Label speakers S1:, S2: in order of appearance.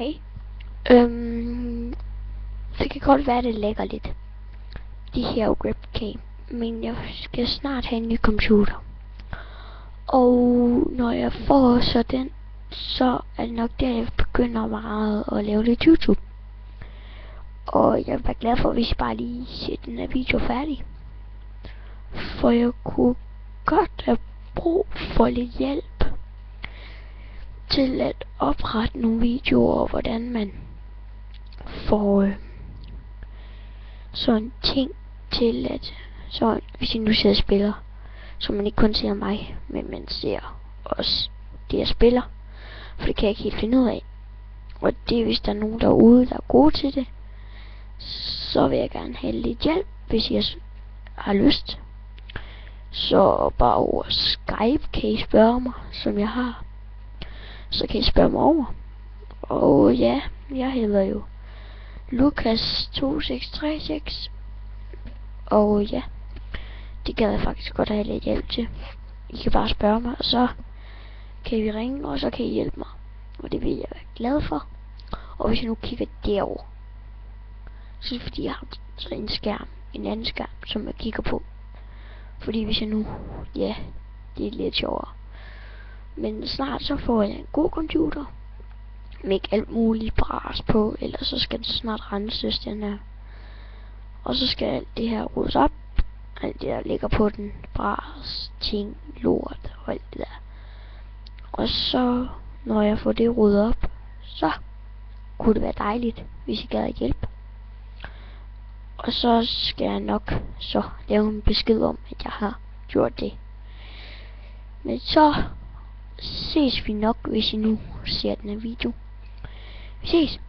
S1: Hej. Det kan godt være, det lægger lidt. De her webcam. Men jeg skal snart have en ny computer. Og når jeg får så den, så er det nok der, jeg begynder meget at lave lidt YouTube. Og jeg vil være glad for, hvis jeg bare lige ser den her video færdig. For jeg kunne godt have brug for lidt hjælp til at oprette nogle videoer, hvordan man får sådan ting til at, så hvis jeg nu sidder og spiller, så man ikke kun ser mig, men man ser også det jeg spiller, for det kan jeg ikke helt finde ud af. Og det hvis der er nogen derude, der er gode til det, så vil jeg gerne have lidt hjælp, hvis jeg har lyst. Så bare over Skype kan I spørge mig, som jeg har. Så kan I spørge mig over. Og ja, jeg hedder jo Lukas2636. Og ja, det gad jeg faktisk godt have lidt hjælp til. I kan bare spørge mig, og så kan vi ringe, og så kan I hjælpe mig. Og det vil jeg være glad for. Og hvis jeg nu kigger derover, så er det fordi jeg har en anden skærm, som jeg kigger på. Fordi hvis jeg nu, ja, det er lidt sjovere. Men snart så får jeg en god computer, med ikke alt muligt bras på, ellers så skal den snart renses, den her. Og så skal alt det her ryddes op, alt det der ligger på den, bras, ting, lort og alt det der. Og så, når jeg får det ryddet op, så kunne det være dejligt, hvis I gad hjælp. Og så skal jeg nok så lave en besked om, at jeg har gjort det. Men så ses vi nok, hvis I nu ser den her video. Vi ses!